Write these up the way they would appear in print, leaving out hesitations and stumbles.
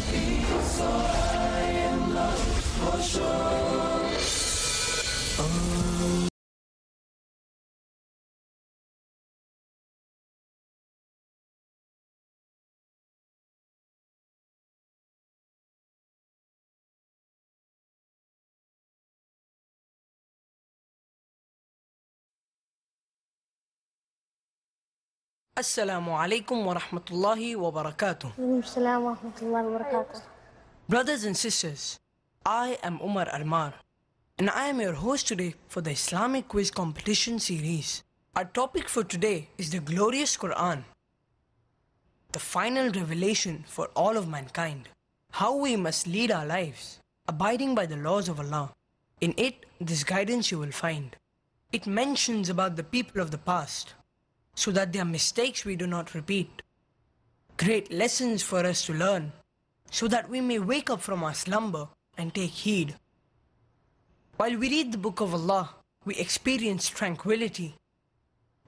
So I am loved for sure. Assalamu alaikum wa rahmatullahi wa barakatuh. Assalamu wa rahmatullahi wa barakatuh. Brothers and sisters, I am Umar Armar and I am your host today for the Islamic quiz competition series. Our topic for today is the glorious Qur'an, the final revelation for all of mankind, how we must lead our lives, abiding by the laws of Allah. In it, this guidance you will find. It mentions about the people of the past, so that their mistakes we do not repeat. Great lessons for us to learn, so that we may wake up from our slumber and take heed. While we read the book of Allah, we experience tranquility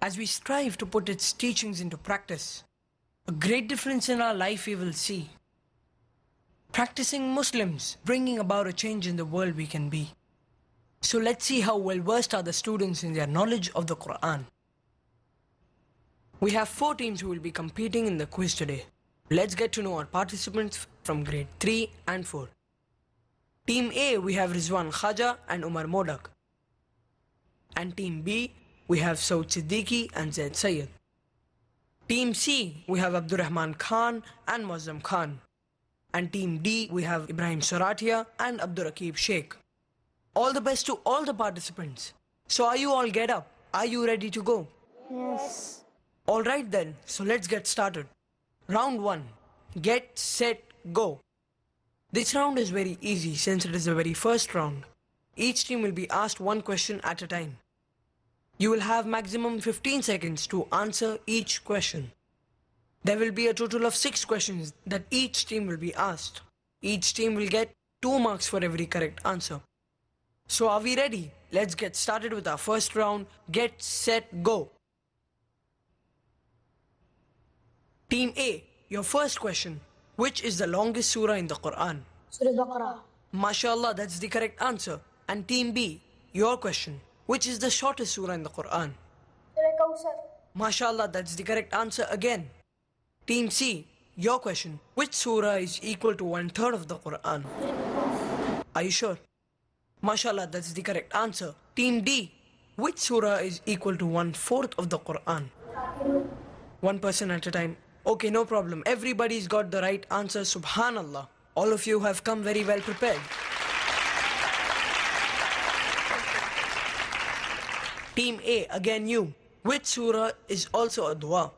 as we strive to put its teachings into practice. A great difference in our life we will see. Practicing Muslims, bringing about a change in the world we can be. So let's see how well versed are the students in their knowledge of the Qur'an. We have 4 teams who will be competing in the quiz today. Let's get to know our participants from grade 3 and 4. Team A, we have Rizwan Khaja and Umar Modak. And Team B, we have Saud Siddiqui and Zaid Sayyid. Team C, we have Abdurrahman Khan and Muazzam Khan. And Team D, we have Ibrahim Saratia and Abdurraqib Sheikh. All the best to all the participants. So are you all get up? Are you ready to go? Yes. Alright then, so let's get started. Round 1. Get, set, go. This round is very easy since it is the very first round. Each team will be asked one question at a time. You will have maximum 15 seconds to answer each question. There will be a total of 6 questions that each team will be asked. Each team will get 2 marks for every correct answer. So are we ready? Let's get started with our first round. Get, set, go. Team A, your first question. Which is the longest surah in the Qur'an? Surah Baqarah. MashaAllah, that's the correct answer. And Team B, your question. Which is the shortest surah in the Qur'an? Surah Kawthar. MashaAllah, that's the correct answer again. Team C, your question. Which surah is equal to 1/3 of the Qur'an? Are you sure? MashaAllah, that's the correct answer. Team D, which surah is equal to 1/4 of the Qur'an? One person at a time. Okay, no problem. Everybody's got the right answer. Subhanallah. All of you have come very well prepared. Team A, again you. Which surah is also a dua?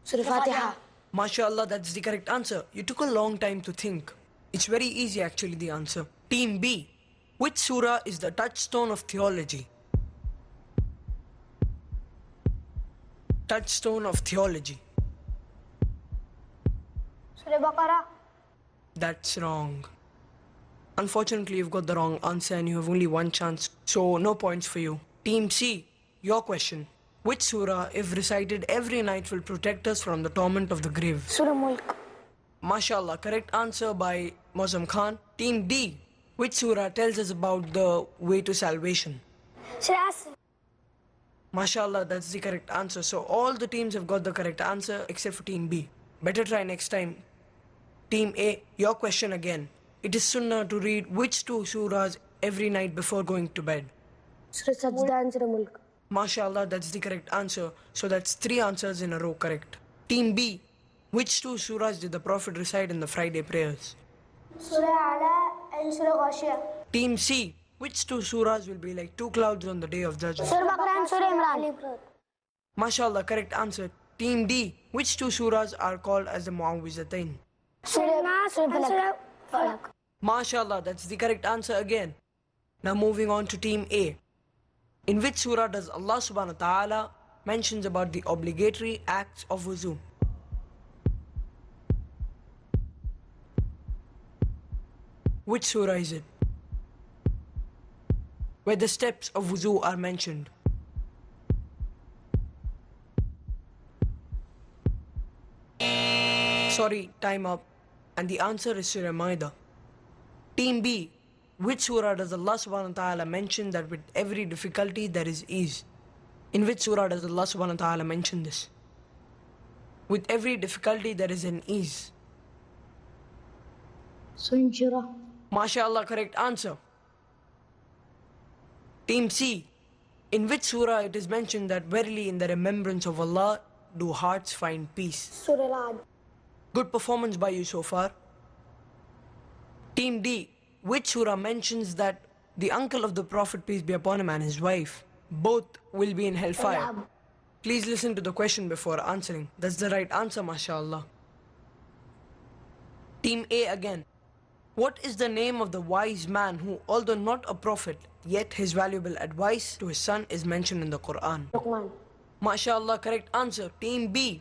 Surah Fatiha. MashaAllah, that's the correct answer. You took a long time to think. It's very easy actually, the answer. Team B, which surah is the touchstone of theology? Touchstone of theology. Surah Baqarah. That's wrong. Unfortunately, you've got the wrong answer and you have only one chance, so no points for you. Team C, your question. Which surah, if recited every night, will protect us from the torment of the grave? Surah Mulk. MashaAllah, correct answer by Muazzam Khan. Team D, which surah tells us about the way to salvation? Surah Asr. MashaAllah, that's the correct answer. So all the teams have got the correct answer except for Team B. Better try next time. Team A, your question again. It is sunnah to read which 2 surahs every night before going to bed? Surah Sajda and Surah Mulk. MashaAllah, that's the correct answer. So that's 3 answers in a row correct. Team B, which 2 surahs did the Prophet recite in the Friday prayers? Surah Ala and Surah Ghashiyah. Team C, which 2 surahs will be like 2 clouds on the day of judgment? Surah Baqarah and Surah Imran. MashaAllah, correct answer. Team D, which 2 surahs are called as the Mu'awwizatain? Surah Nas and Surah Falaq. MashaAllah, that's the correct answer again. Now moving on to Team A. In which surah does Allah subhanahu wa ta'ala mentions about the obligatory acts of wuzu? Which surah is it? Where the steps of wuzu are mentioned? Sorry, time up. And the answer is Surah Maida. Team B, which surah does Allah subhanahu wa ta'ala mention that with every difficulty there is ease? In which surah does Allah subhanahu wa ta'ala mention this? With every difficulty there is an ease. Surah. MashaAllah, correct answer. Team C, in which surah it is mentioned that verily in the remembrance of Allah do hearts find peace? Surah Al-Ad. Good performance by you so far. Team D, which surah mentions that the uncle of the Prophet, peace be upon him, and his wife, both will be in hellfire? Al-Ab. Please listen to the question before answering. That's the right answer, mashallah. Team A again. What is the name of the wise man who, although not a prophet, yet his valuable advice to his son is mentioned in the Qur'an? Luqman. MashaAllah, correct answer. Team B.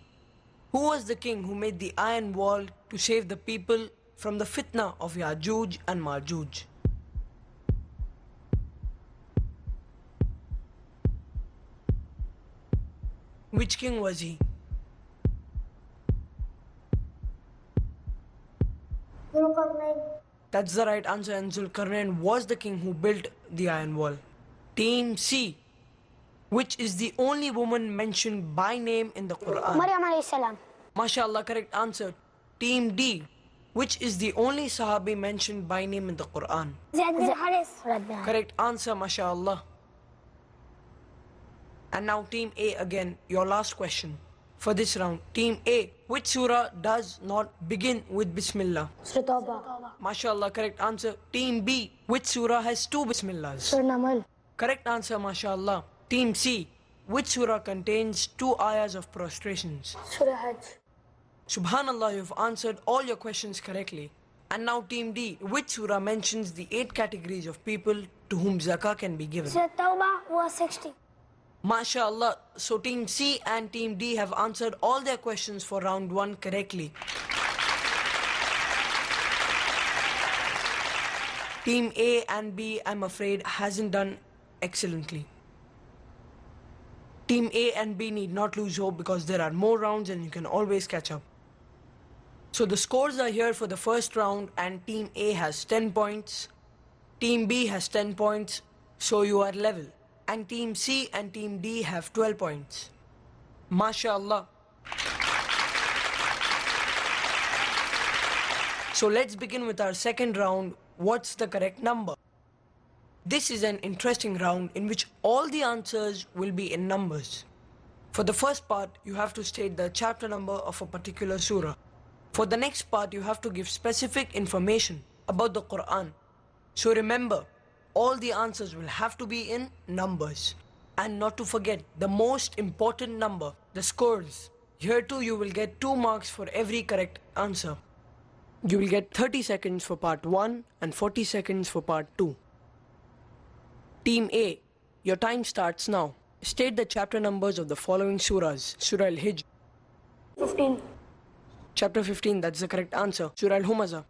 Who was the king who made the iron wall to save the people from the fitna of Yajuj and Majuj? Which king was he? Zulqarnain. That's the right answer, and Zulqarnain was the king who built the iron wall. Team C. Which is the only woman mentioned by name in the Quran? Maryam alayhi salam. MashaAllah, correct answer. Team D. Which is the only Sahabi mentioned by name in the Quran? Zayd bin Haris. Correct answer, MashaAllah. And now Team A again, your last question for this round. Team A, which surah does not begin with Bismillah? Surah Tawbah. MashaAllah, correct answer. Team B, which surah has two Bismillahs? Surah Namal. Correct answer, MashaAllah. Team C, which surah contains two ayahs of prostrations? Surah Hajj. Subhanallah, you've answered all your questions correctly. And now Team D, which surah mentions the 8 categories of people to whom zakah can be given? Surah Tawbah was 60. MashaAllah, so Team C and Team D have answered all their questions for round 1 correctly. Team A and B, I'm afraid, hasn't done excellently. Team A and B need not lose hope because there are more rounds and you can always catch up. So the scores are here for the first round, and Team A has 10 points, Team B has 10 points, so you are level. And Team C and Team D have 12 points. MashaAllah. So let's begin with our second round. What's the correct number? This is an interesting round in which all the answers will be in numbers. For the first part, you have to state the chapter number of a particular surah. For the next part, you have to give specific information about the Qur'an. So remember, all the answers will have to be in numbers. And not to forget, the most important number, the scores. Here too, you will get 2 marks for every correct answer. You will get 30 seconds for part 1 and 40 seconds for part 2. Team A, your time starts now. State the chapter numbers of the following surahs. Surah Al-Hijr. 15. Chapter 15, that's the correct answer. Surah Al-Humazah.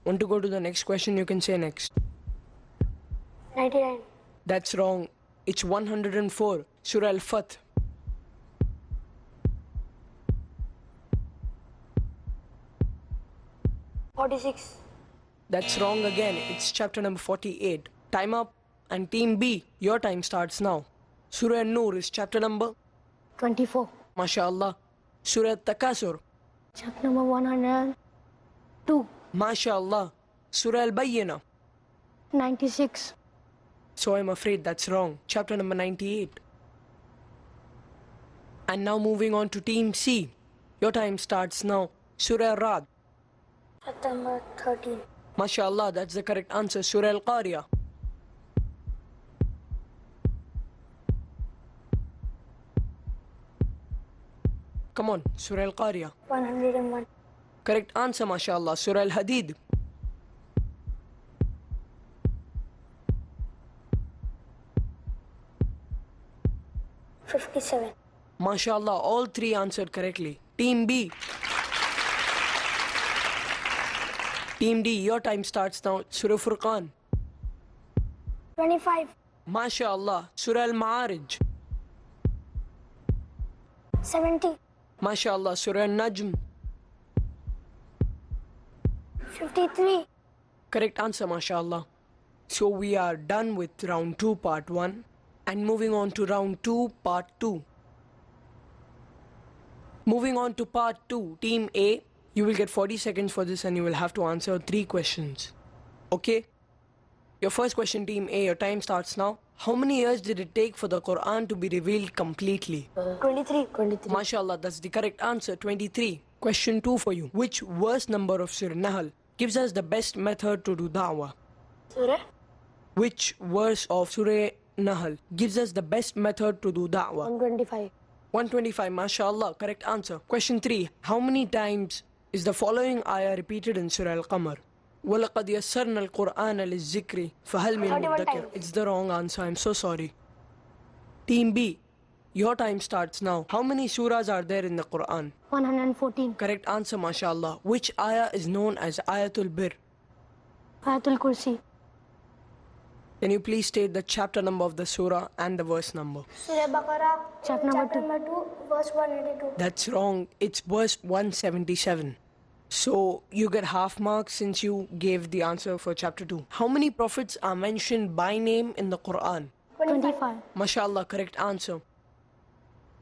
Want to go to the next question, you can say next. 99. That's wrong. It's 104. Surah Al-Fath. Forty-six. That's wrong again. It's chapter number 48. Time up. And Team B, your time starts now. Surah An-Nur is chapter number? 24. MashaAllah. Surah At-Takasur. Chapter number 102. MashaAllah. Surah Al-Bayyinah. 96. So I'm afraid that's wrong. Chapter number 98. And now moving on to Team C. Your time starts now. Surah Ar-Ra'd. Chapter number 13. MashaAllah, that's the correct answer. Surah Al-Qari'ah. Come on, Surah Al-Qari'ah. 101. Correct answer, MashaAllah. Surah Al-Hadid. $57. MashaAllah, all 3 answered correctly. Team B. Team D, your time starts now. Surah Furqan. 25. MashaAllah. Surah Al-Ma'arij. 70. MashaAllah, Surah Najm. 53. Correct answer, MashaAllah. So we are done with round 2, part 1, and moving on to round 2, part 2. Moving on to part 2, Team A, you will get 40 seconds for this and you will have to answer 3 questions. Okay? Your first question, Team A, your time starts now. How many years did it take for the Qur'an to be revealed completely? 23. 23. MashaAllah, that's the correct answer, 23. Question 2 for you. Which verse number of Surah Nahl gives us the best method to do da'wah? Surah? Which verse of Surah Nahl gives us the best method to do da'wah? 125. 125, MashaAllah, correct answer. Question 3. How many times is the following ayah repeated in Surah Al-Qamar? وَلَقَدْ يَسَّرْنَا الْقُرْآنَ لِلذِّكْرِ فَهَلْ مِن 31 مُدَّكِرٍ. times. It's the wrong answer, I'm so sorry. Team B, your time starts now. How many surahs are there in the Qur'an? 114. Correct answer, MashaAllah. Which ayah is known as Ayatul Bir? Ayatul Kursi. Can you please state the chapter number of the surah and the verse number? Surah Baqarah. Chapter number 2. Verse 182. That's wrong. It's verse 177. So you get half marks since you gave the answer for chapter 2. How many prophets are mentioned by name in the Quran? 25. MashaAllah, correct answer.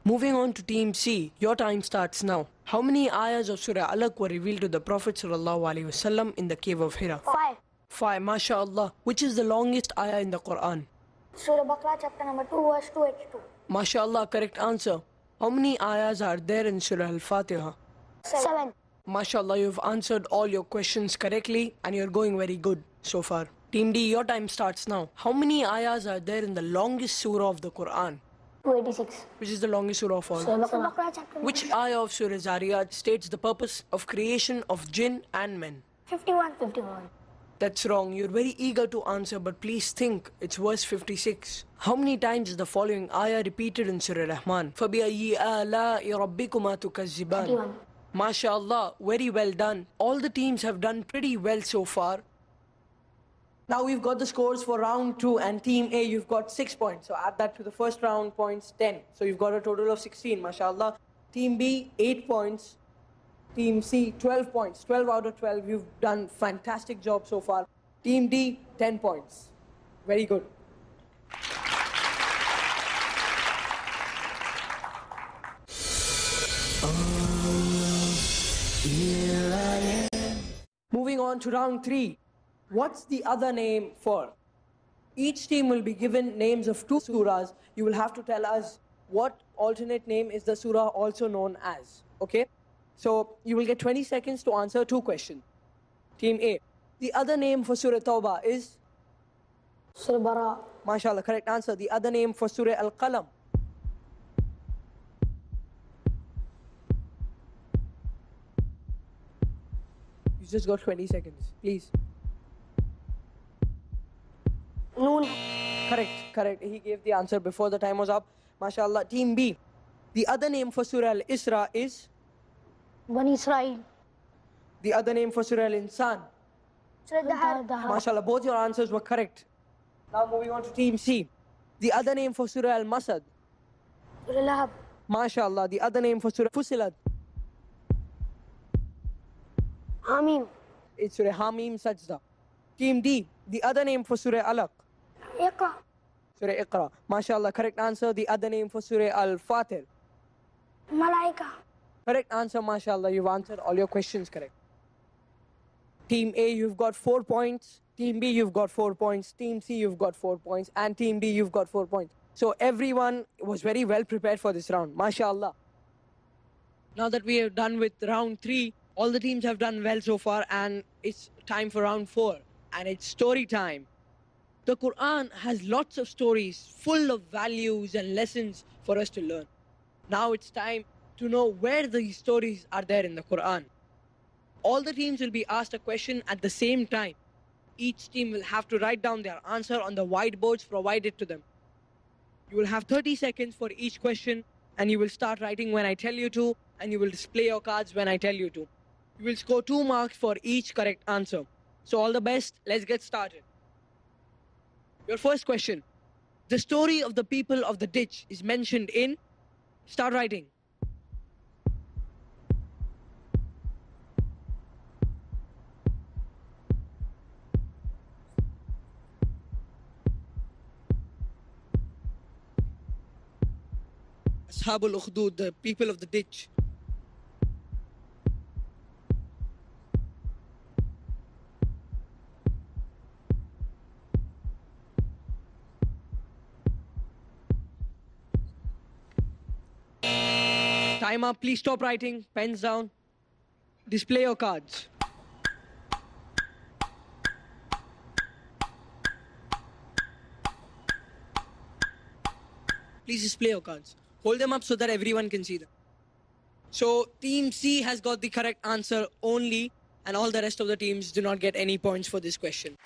Moving on to Team C, your time starts now. How many ayahs of Surah Alaq were revealed to the Prophet ﷺ in the cave of Hira? 5. 5, MashaAllah. Which is the longest ayah in the Quran? Surah Baqarah chapter number 2 verse 282. MashaAllah, correct answer. How many ayahs are there in Surah Al-Fatiha? 7. MashaAllah, you've answered all your questions correctly and you're going very good so far. Team D, your time starts now. How many ayahs are there in the longest surah of the Quran? 286. Which is the longest surah of all? Surah Baqarah chapter Which ayah of Surah Zariyat states the purpose of creation of jinn and men? 51. 51. That's wrong. You're very eager to answer, but please think. It's verse 56. How many times is the following ayah repeated in Surah Rahman? فَبِأَيِّ آلَاءِ رَبِّكُمَا تُكَذِّبَانِ. 31. MashaAllah, very well done. All the teams have done pretty well so far. Now we've got the scores for round 2 and Team A, you've got 6 points. So add that to the first round points, 10. So you've got a total of 16, MashaAllah. Team B, 8 points. Team C, 12 points. 12 out of 12. You've done fantastic job so far. Team D, 10 points. Very good. Moving on to round 3. What's the other name for? Each team will be given names of 2 surahs. You will have to tell us what alternate name is the surah also known as. Okay? So you will get 20 seconds to answer 2 questions. Team A. The other name for Surah Tawbah is? Surah Bara. MashaAllah, correct answer. The other name for Surah Al-Qalam? You just got 20 seconds, please. Noon. Correct. He gave the answer before the time was up. MashaAllah. Team B. The other name for Surah Al-Isra is? Bani Israel. The other name for Surah Al-Insan? Surah Dahar. MashaAllah, both your answers were correct. Now moving on to Team C. The other name for Surah Al-Masad? Surah Lahab. MashaAllah. The other name for Surah Fusilat? Hamim. It's Surah Hamim Sajda. Team D. The other name for Surah Alaq? Iqra. Surah Iqra. MashaAllah, correct answer. The other name for Surah Al-Fatir? Malaika. Correct answer, MashaAllah. You've answered all your questions correct. Team A, you've got 4 points. Team B, you've got 4 points. Team C, you've got 4 points. And Team D, you've got 4 points. So everyone was very well prepared for this round. MashaAllah. Now that we are done with round 3, all the teams have done well so far and it's time for round 4. And it's story time. The Quran has lots of stories full of values and lessons for us to learn. Now it's time to know where these stories are there in the Quran. All the teams will be asked a question at the same time. Each team will have to write down their answer on the whiteboards provided to them. You will have 30 seconds for each question and you will start writing when I tell you to and you will display your cards when I tell you to. You will score 2 marks for each correct answer. So all the best, let's get started. Your first question. The story of the people of the ditch is mentioned in? Start writing. Ashabul Ukhdud, the people of the ditch. Time up. Please stop writing. Pens down. Display your cards. Please display your cards. Hold them up so that everyone can see them. So Team C has got the correct answer only, and all the rest of the teams do not get any points for this question.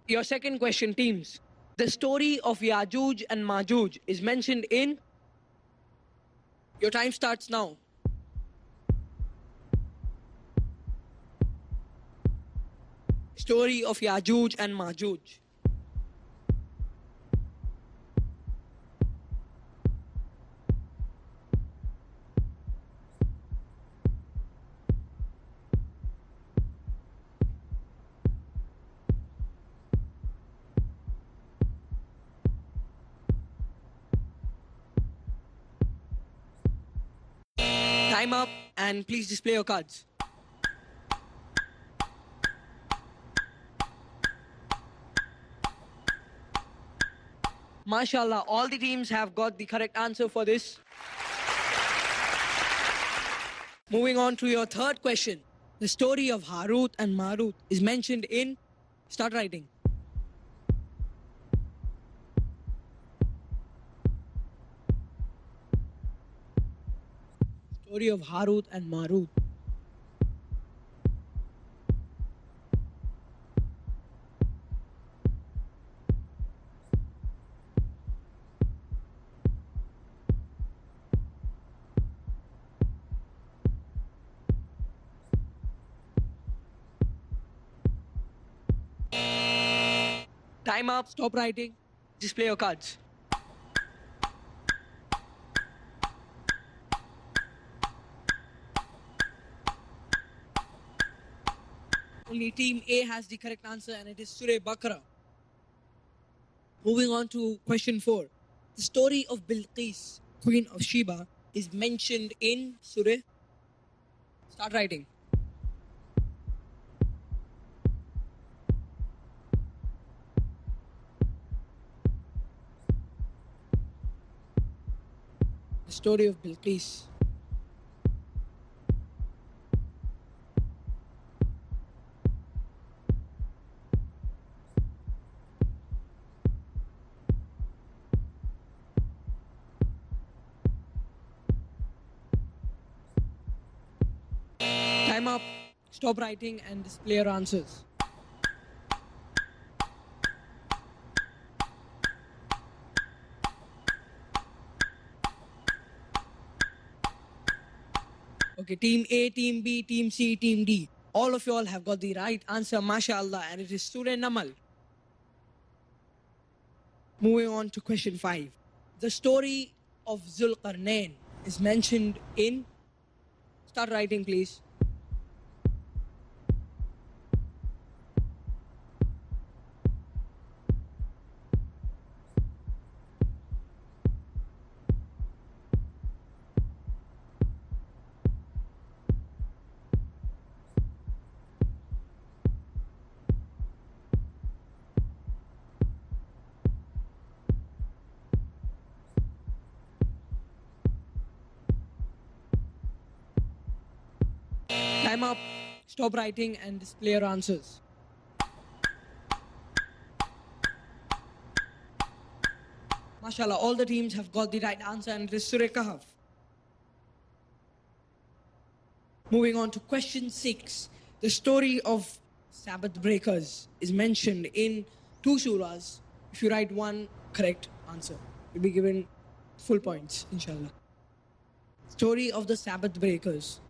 Your second question, teams. The story of Yajuj and Majuj is mentioned in... Your time starts now. Story of Yajuj and Majuj. Time up, and please display your cards. MashaAllah, all the teams have got the correct answer for this. Moving on to your third question. The story of Harut and Marut is mentioned in... Start writing. Story of Harut and Marut. Time up. Stop writing. Display your cards. Only Team A has the correct answer, and it is Surah Baqarah. Moving on to question 4. The story of Bilqis, Queen of Sheba, is mentioned in Surah... Start writing. The story of Bilqis. Time up. Stop writing and display your answers. Okay, Team A, Team B, Team C, Team D. All of you all have got the right answer, mashallah, and it is Surah Namal. Moving on to question 5. The story of Zulqarnain is mentioned in... Start writing, please. Time up. Stop writing and display your answers. MashaAllah, all the teams have got the right answer, and it is Surah Kahf. Moving on to question 6. The story of Sabbath breakers is mentioned in 2 surahs. If you write one correct answer, you'll be given full points, inshallah. Story of the Sabbath breakers.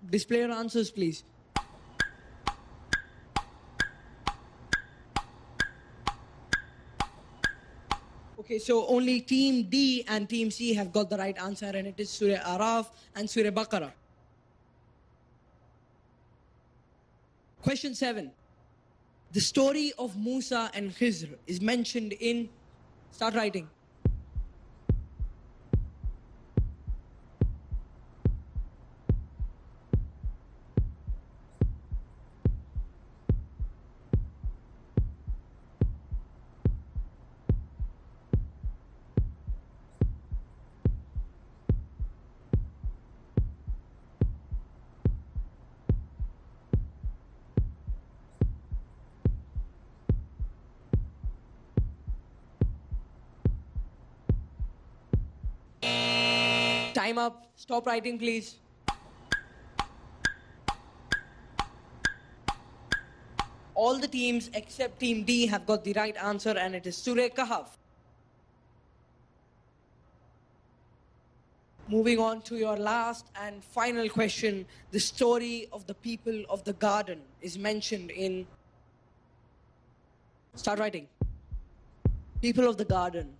display your answers, please. Okay, so only Team D and Team C have got the right answer, and it is Surah Araf and Surah Baqarah. Question 7. The story of Musa and Khizr is mentioned in... Start writing. Time up. Stop writing, please. All the teams except Team D have got the right answer, and it is Surah Kahf. Moving on to your last and final question. The story of the people of the garden is mentioned in... Start writing. People of the garden.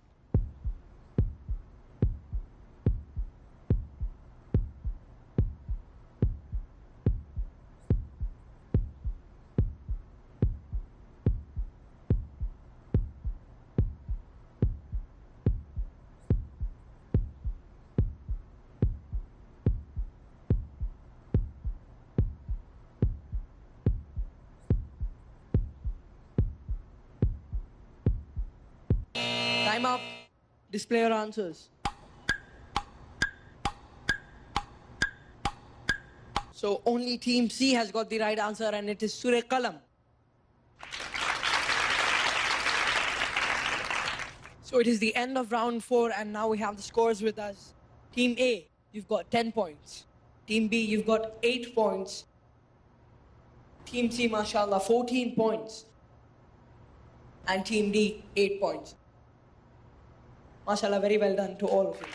Time up. Display your answers. So only Team C has got the right answer, and it is Surah Qalam. So it is the end of round 4, and now we have the scores with us. Team A, you've got 10 points. Team B, you've got 8 points. Team C, mashallah, 14 points. And Team D, 8 points. Mashallah, very well done to all of you.